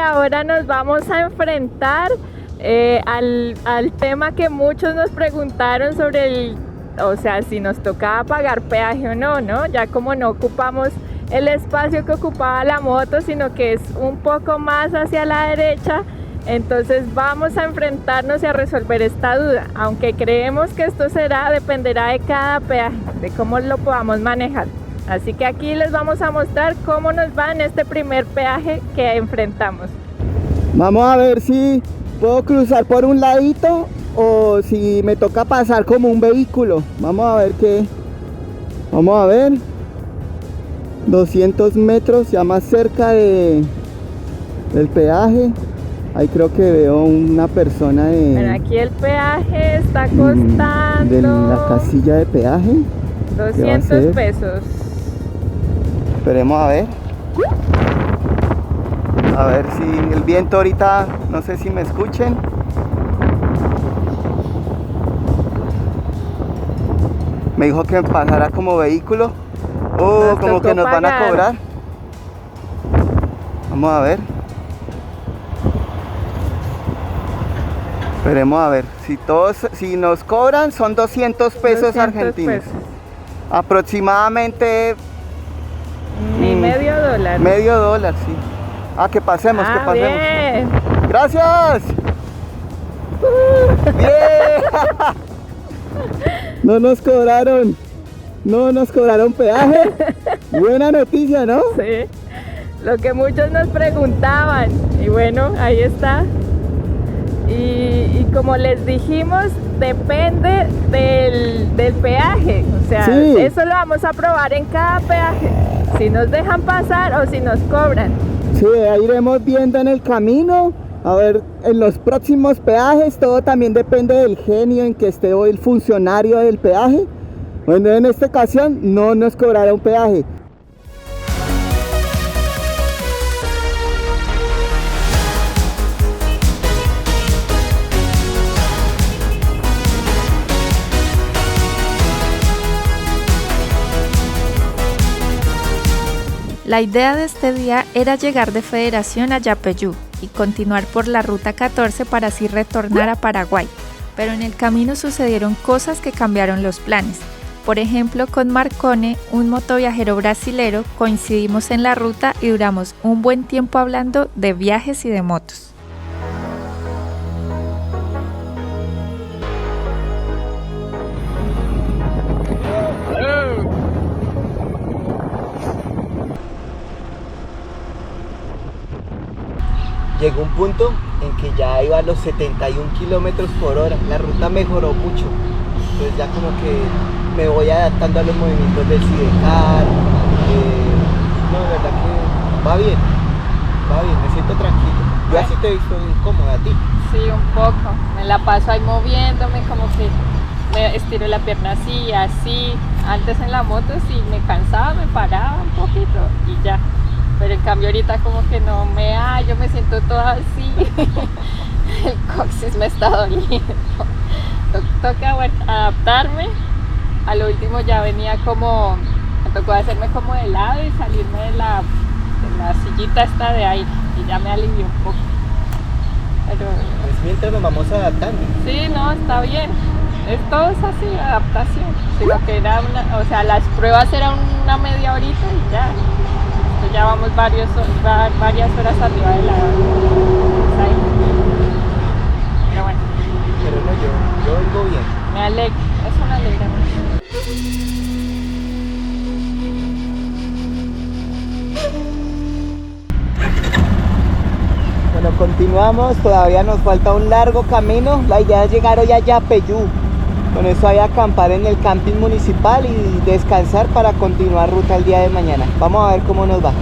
ahora nos vamos a enfrentar al tema que muchos nos preguntaron sobre o sea, si nos tocaba pagar peaje o no, ¿no? Ya como no ocupamos el espacio que ocupaba la moto, sino que es un poco más hacia la derecha, entonces vamos a enfrentarnos y a resolver esta duda, aunque creemos que esto dependerá de cada peaje, de cómo lo podamos manejar. Así que aquí les vamos a mostrar cómo nos va en este primer peaje que enfrentamos. Vamos a ver si puedo cruzar por un ladito o si me toca pasar como un vehículo. Vamos a ver qué. Vamos a ver. 200 metros, ya más cerca del peaje. Ahí creo que veo una persona de... Bueno, aquí el peaje está costando... de la casilla de peaje. 200 pesos. Esperemos a ver. A ver si el viento ahorita, no sé si me escuchen. Me dijo que pasara como vehículo. Como que nos van a cobrar. Vamos a ver. Esperemos a ver. Si nos cobran son 200 pesos argentinos. Aproximadamente medio dólar. Medio dólar, sí. Que pasemos, que pasemos. Bien. ¡Gracias! ¡Bien! No nos cobraron peaje. Buena noticia, ¿no? Sí, lo que muchos nos preguntaban. Y bueno, ahí está. Y como les dijimos, depende del peaje. O sea, sí, eso lo vamos a probar en cada peaje. Si nos dejan pasar o si nos cobran. Sí, ahí iremos viendo en el camino. A ver, en los próximos peajes, todo también depende del genio en que esté hoy el funcionario del peaje. Bueno, en esta ocasión no nos cobraron peaje. La idea de este día era llegar de Federación a Yapeyú y continuar por la ruta 14 para así retornar a Paraguay, pero en el camino sucedieron cosas que cambiaron los planes. Por ejemplo, con Marcone, un motoviajero brasilero, coincidimos en la ruta y duramos un buen tiempo hablando de viajes y de motos. Llegó un punto en que ya iba a los 71 kilómetros por hora. La ruta mejoró mucho. Entonces ya como que me voy adaptando a los movimientos del sidecar. No, la verdad que va bien, me siento tranquilo. Yo así te he visto incómoda a ti. Sí, un poco. Me la paso ahí moviéndome, como que me estiro la pierna así, así. Antes en la moto sí me cansaba, me paraba un poquito y ya. Pero en cambio ahorita como que no yo me siento toda así. El coxis me está doliendo. Toca adaptarme. A lo último ya venía como, me tocó hacerme como de lado y salirme de la sillita esta de aire y ya me alivió un poco. Pero pues mientras nos vamos adaptando. Sí, no, está bien. Todo es así, adaptación. Sino que era las pruebas eran una media horita y ya. Ya vamos varias horas arriba de la site. Pero bueno. Pero no, yo oigo bien. Me alegra, eso me alegra mucho. Bueno, continuamos, todavía nos falta un largo camino. La idea es llegar hoy a Yapeyú. Con eso hay acampar en el camping municipal y descansar para continuar ruta el día de mañana. Vamos a ver cómo nos va.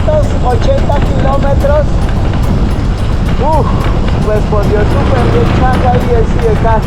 380 kilómetros. Respondió súper bien Changua y el Sidecar.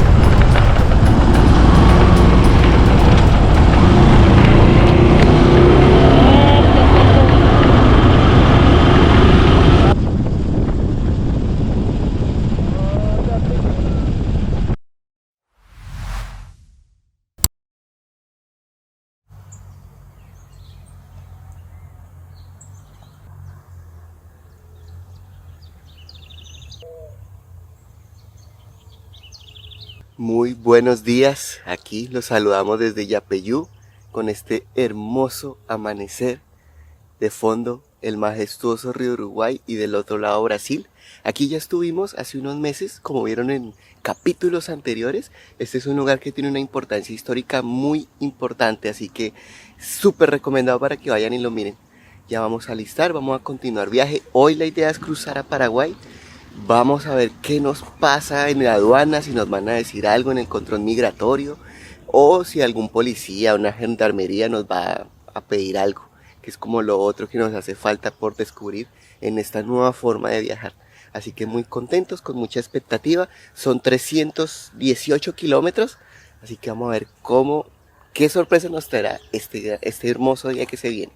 Muy buenos días, aquí los saludamos desde Yapeyú con este hermoso amanecer, de fondo el majestuoso río Uruguay y del otro lado Brasil. Aquí ya estuvimos hace unos meses, como vieron en capítulos anteriores. Este es un lugar que tiene una importancia histórica muy importante, así que súper recomendado para que vayan y lo miren. Ya vamos a alistar, vamos a continuar viaje. Hoy la idea es cruzar a Paraguay. Vamos a ver qué nos pasa en la aduana, si nos van a decir algo en el control migratorio o si algún policía o una gendarmería nos va a pedir algo, que es como lo otro que nos hace falta por descubrir en esta nueva forma de viajar. Así que muy contentos, con mucha expectativa. Son 318 kilómetros, así que vamos a ver qué sorpresa nos traerá este hermoso día que se viene.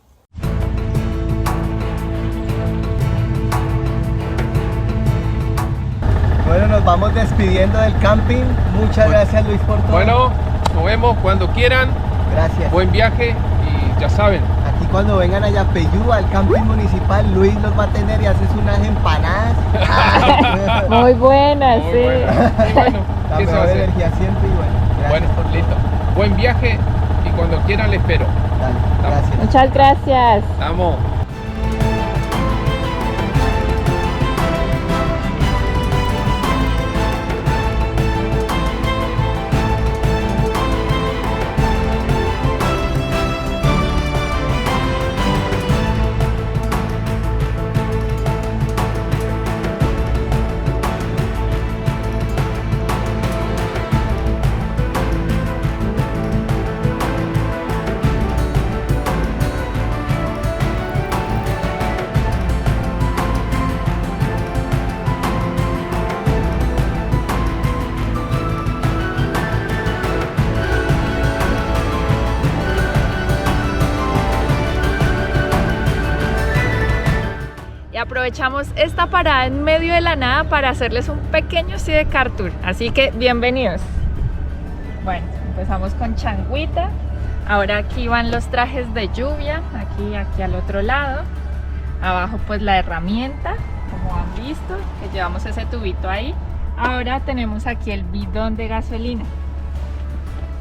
Bueno, nos vamos despidiendo del camping. Muchas gracias, Luis, por todo. Bueno, nos vemos cuando quieran. Gracias. Buen viaje y ya saben. Aquí cuando vengan a Yapeyú, al camping municipal, Luis los va a tener y haces unas empanadas. Muy buenas, Muy sí. buena. Y bueno, La ¿qué se va a mejor hacer? energía siempre y bueno. Bueno, Gracias por listo. todo. Buen viaje y cuando quieran les espero. Dale, gracias. Muchas gracias. Vamos. Aprovechamos esta parada en medio de la nada para hacerles un pequeño Sidecar Tour, así que bienvenidos. Bueno, empezamos con Changuita. Ahora aquí van los trajes de lluvia, aquí al otro lado. Abajo pues la herramienta, como han visto, que llevamos ese tubito ahí. Ahora tenemos aquí el bidón de gasolina.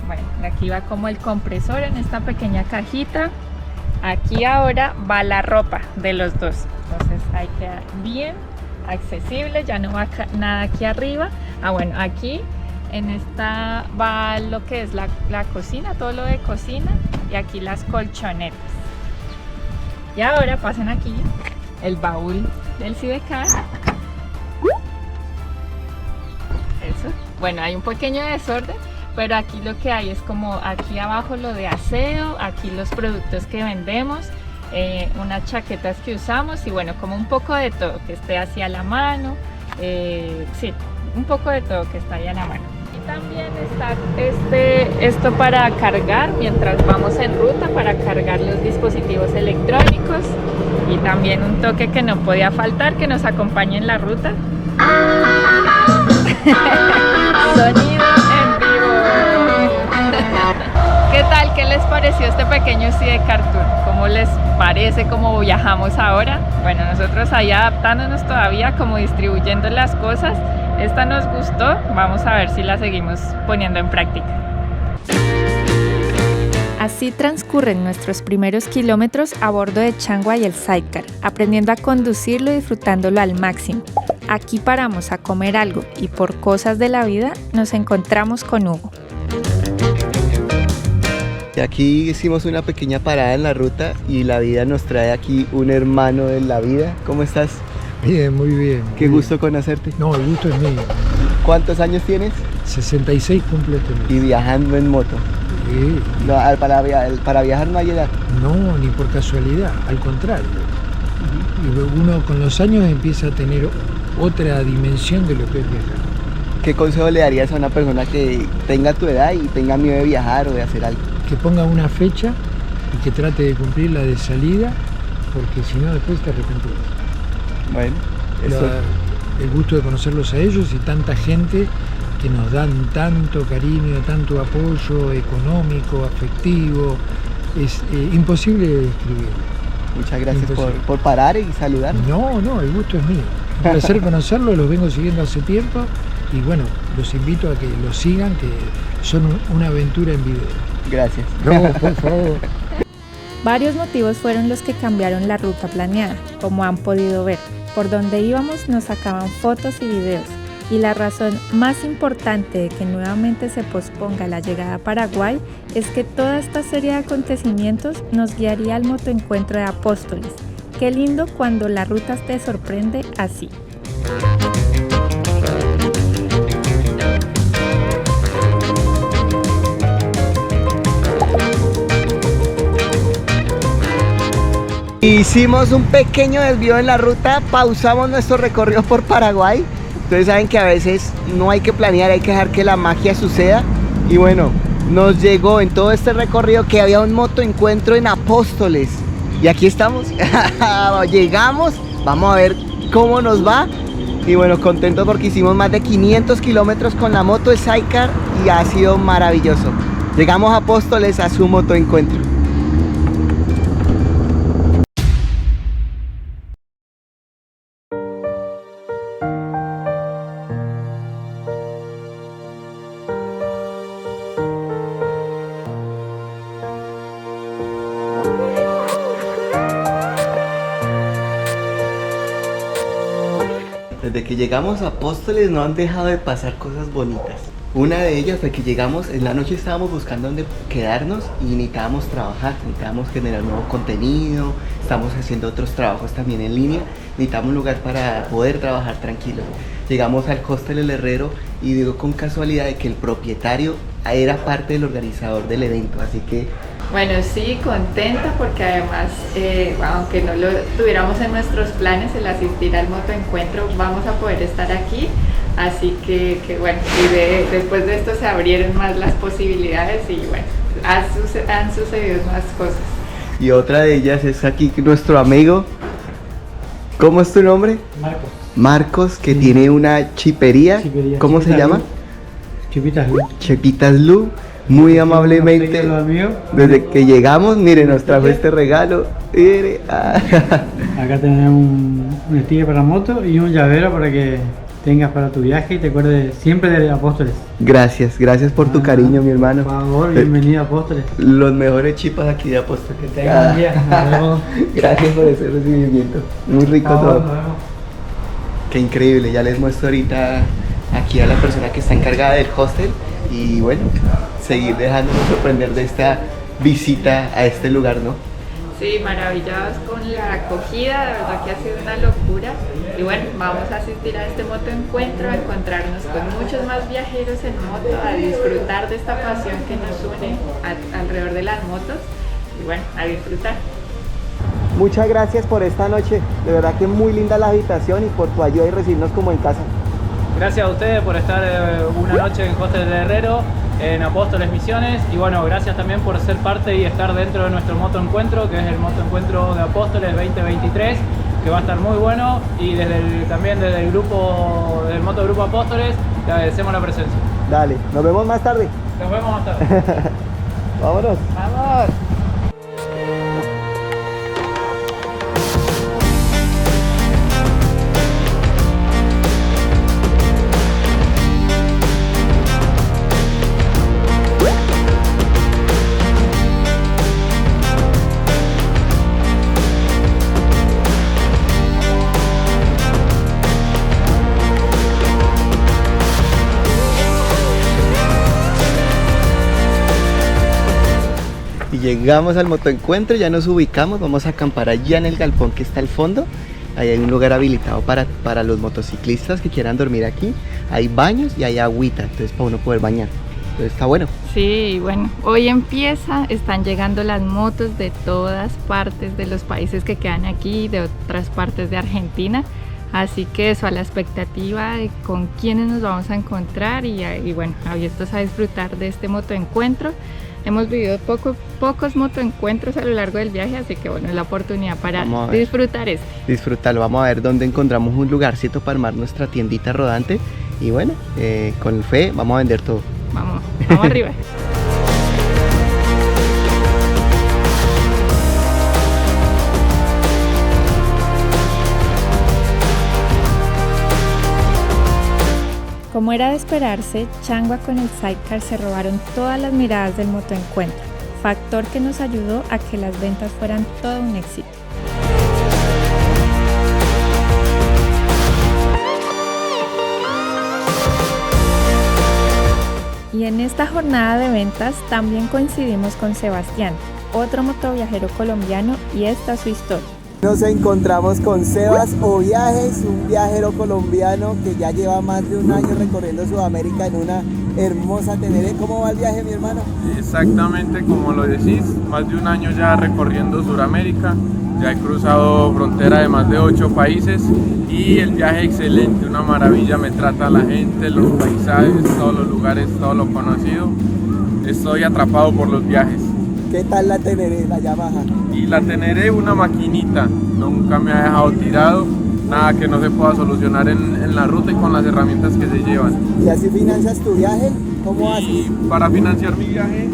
Bueno, aquí va como el compresor en esta pequeña cajita. Aquí ahora va la ropa de los dos. Entonces ahí queda bien accesible, ya no va nada aquí arriba. Bueno, aquí en esta va lo que es la cocina, todo lo de cocina, y aquí las colchonetas. Y ahora pasen aquí el baúl del Sidecar. Eso. Bueno, hay un pequeño desorden, pero aquí lo que hay es como aquí abajo lo de aseo, aquí los productos que vendemos, unas chaquetas que usamos y bueno, como un poco de todo que esté así a la mano, sí, un poco de todo que está ahí a la mano. Y también está esto para cargar mientras vamos en ruta, para cargar los dispositivos electrónicos, y también un toque que no podía faltar, que nos acompañe en la ruta. Sonido en vivo. ¿Qué tal? ¿Qué les pareció este pequeño Sidecar Tour? ¿Cómo les parece cómo viajamos ahora? Bueno, nosotros ahí adaptándonos todavía, como distribuyendo las cosas. Esta nos gustó, vamos a ver si la seguimos poniendo en práctica. Así transcurren nuestros primeros kilómetros a bordo de Changhua y el Sidecar, aprendiendo a conducirlo y disfrutándolo al máximo. Aquí paramos a comer algo y por cosas de la vida nos encontramos con Hugo. Aquí hicimos una pequeña parada en la ruta y la vida nos trae aquí un hermano de la vida. ¿Cómo estás? Bien, muy bien. Qué gusto conocerte. No, el gusto es mío. ¿Cuántos años tienes? 66 cumple este mes. Y viajando en moto. Sí. Para viajar no hay edad. No, ni por casualidad, al contrario. y uno con los años empieza a tener otra dimensión de lo que es viajar. ¿Qué consejo le darías a una persona que tenga tu edad y tenga miedo de viajar o de hacer algo? Que ponga una fecha y que trate de cumplirla de salida, porque si no después te arrepentirás. Bueno, eso. El gusto de conocerlos a ellos y tanta gente que nos dan tanto cariño, tanto apoyo económico, afectivo, es imposible de describir. Muchas gracias Imposible. por parar y saludarnos. No, el gusto es mío. Un placer conocerlos, los vengo siguiendo hace tiempo y bueno, los invito a que los sigan, que son una aventura en video. Gracias. No, por favor. Varios motivos fueron los que cambiaron la ruta planeada, como han podido ver. Por donde íbamos nos sacaban fotos y videos, y la razón más importante de que nuevamente se posponga la llegada a Paraguay es que toda esta serie de acontecimientos nos guiaría al motoencuentro de Apóstoles. Qué lindo cuando la ruta te sorprende así. Hicimos un pequeño desvío en la ruta, pausamos nuestro recorrido por Paraguay. Ustedes saben que a veces no hay que planear, hay que dejar que la magia suceda. Y bueno, nos llegó en todo este recorrido que había un motoencuentro en Apóstoles. Y aquí estamos, llegamos, vamos a ver cómo nos va. Y bueno, contentos porque hicimos más de 500 kilómetros con la moto de Sidecar y ha sido maravilloso. Llegamos a Apóstoles a su motoencuentro. Desde que llegamos a Apóstoles no han dejado de pasar cosas bonitas. Una de ellas fue que llegamos, en la noche estábamos buscando dónde quedarnos y necesitábamos trabajar, necesitábamos generar nuevo contenido, estamos haciendo otros trabajos también en línea, necesitamos un lugar para poder trabajar tranquilo. Llegamos al Hostel El Herrero y digo con casualidad de que el propietario era parte del organizador del evento, así que Bueno, sí, contenta porque además, aunque no lo tuviéramos en nuestros planes el asistir al motoencuentro, vamos a poder estar aquí. Así que bueno, y después de esto se abrieron más las posibilidades y bueno, han sucedido más cosas. y otra de ellas es aquí nuestro amigo. ¿Cómo es tu nombre? Marcos. Marcos, que tiene una chipería. Chipería, ¿Cómo se Chepitas llama? Lu. Chepitas Lu. Chepitas Lu. Muy amablemente, Los amigos. desde que llegamos, mire, nos trajo este regalo. Mire, Acá tenemos un sticker para moto y un llavero para que tengas para tu viaje y te acuerdes siempre de Apóstoles. Gracias por tu cariño, mi hermano. Por favor, bienvenido a Apóstoles. Los mejores chipas aquí de Apóstoles. Que tengas un día. Nos vemos. Gracias por ese recibimiento. Muy rico Por favor, todo. nos vemos. Qué increíble, ya les muestro ahorita aquí a la persona que está encargada del hostel y bueno, seguir dejándonos sorprender de esta visita a este lugar, ¿no? Sí, maravillados con la acogida, de verdad que ha sido una locura. Y bueno, vamos a asistir a este motoencuentro, a encontrarnos con muchos más viajeros en moto, a disfrutar de esta pasión que nos une alrededor de las motos y bueno, a disfrutar. Muchas gracias por esta noche, de verdad que muy linda la habitación y por tu ayuda y recibirnos como en casa. Gracias a ustedes por estar una noche en Hostel del Herrero, en Apóstoles Misiones, y bueno, gracias también por ser parte y estar dentro de nuestro motoencuentro, que es el motoencuentro de Apóstoles 2023, que va a estar muy bueno, y también desde el grupo, del motogrupo Apóstoles, te agradecemos la presencia. Dale, nos vemos más tarde. Nos vemos más tarde. Vámonos. ¡Vamos! Y llegamos al motoencuentro, ya nos ubicamos, vamos a acampar allá en el galpón que está al fondo. Ahí hay un lugar habilitado para los motociclistas que quieran dormir aquí. Hay baños y hay agüita, entonces para uno poder bañar. Entonces está bueno. Sí, bueno, hoy empieza, están llegando las motos de todas partes de los países que quedan aquí, de otras partes de Argentina, así que eso, a la expectativa de con quiénes nos vamos a encontrar y bueno, abiertos a disfrutar de este motoencuentro. Hemos vivido pocos motoencuentros a lo largo del viaje, así que bueno, es la oportunidad para disfrutar este. Disfrutarlo, vamos a ver dónde encontramos un lugarcito para armar nuestra tiendita rodante y bueno, con fe vamos a vender todo. Vamos arriba. Como era de esperarse, Changua con el sidecar se robaron todas las miradas del motoencuentro, factor que nos ayudó a que las ventas fueran todo un éxito. Y en esta jornada de ventas también coincidimos con Sebastián, otro motoviajero colombiano, y esta es su historia. Nos encontramos con Sebas Oviajes, un viajero colombiano que ya lleva más de un año recorriendo Sudamérica en una hermosa Teneré. ¿Cómo va el viaje, mi hermano? Exactamente como lo decís, más de un año ya recorriendo Sudamérica, ya he cruzado frontera de más de 8 países y el viaje excelente, una maravilla, me trata la gente, los paisajes, todos los lugares, todo lo conocido. Estoy atrapado por los viajes. ¿Qué tal la Teneré, la Yamaha? Y la Teneré, una maquinita, nunca me ha dejado tirado, nada que no se pueda solucionar en la ruta y con las herramientas que se llevan. ¿Y así financias tu viaje? ¿Cómo haces? Y para financiar mi viaje,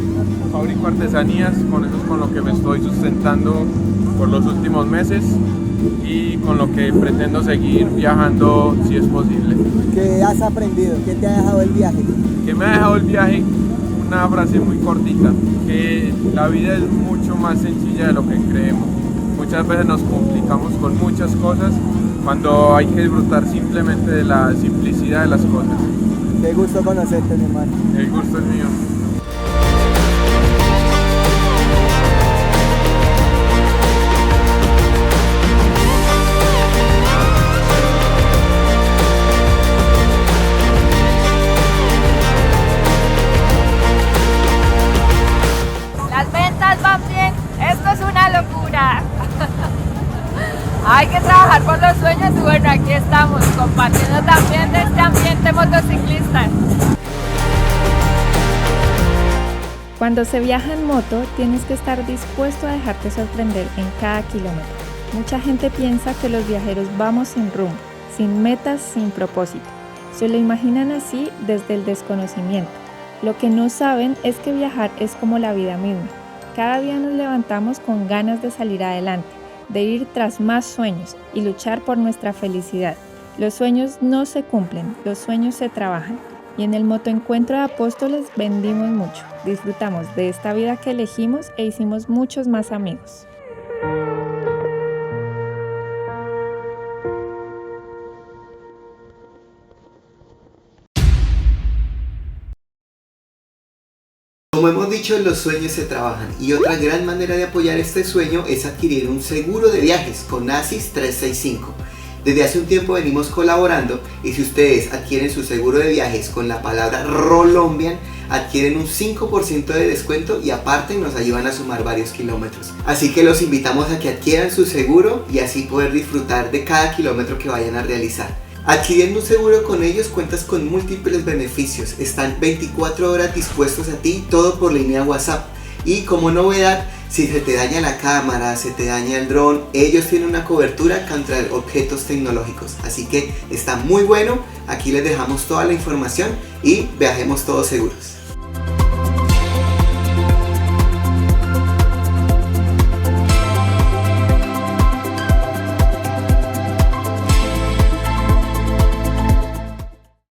fabrico artesanías, con eso es con lo que me estoy sustentando por los últimos meses y con lo que pretendo seguir viajando si es posible. ¿Qué has aprendido? ¿Qué te ha dejado el viaje? ¿Qué me ha dejado el viaje? Una frase muy cortita, que la vida es mucho más sencilla de lo que creemos. Muchas veces nos complicamos con muchas cosas cuando hay que disfrutar simplemente de la simplicidad de las cosas. Qué gusto conocerte, mi hermano. El gusto es mío. Hay que trabajar por los sueños y bueno, aquí estamos compartiendo también de este ambiente motociclista. Cuando se viaja en moto, tienes que estar dispuesto a dejarte sorprender en cada kilómetro. Mucha gente piensa que los viajeros vamos sin rumbo, sin metas, sin propósito. Se lo imaginan así desde el desconocimiento. Lo que no saben es que viajar es como la vida misma. Cada día nos levantamos con ganas de salir adelante, de ir tras más sueños y luchar por nuestra felicidad. Los sueños no se cumplen, los sueños se trabajan. Y en el motoencuentro de Apóstoles vendimos mucho, disfrutamos de esta vida que elegimos e hicimos muchos más amigos. Como hemos dicho, los sueños se trabajan y otra gran manera de apoyar este sueño es adquirir un seguro de viajes con ASIS 365. Desde hace un tiempo venimos colaborando y si ustedes adquieren su seguro de viajes con la palabra Rolombian, adquieren un 5% de descuento y aparte nos ayudan a sumar varios kilómetros. Así que los invitamos a que adquieran su seguro y así poder disfrutar de cada kilómetro que vayan a realizar. Adquiriendo un seguro con ellos cuentas con múltiples beneficios, están 24 horas dispuestos a ti, todo por línea WhatsApp. Y como novedad, si se te daña la cámara, se te daña el dron, ellos tienen una cobertura contra objetos tecnológicos. Así que está muy bueno, aquí les dejamos toda la información y viajemos todos seguros.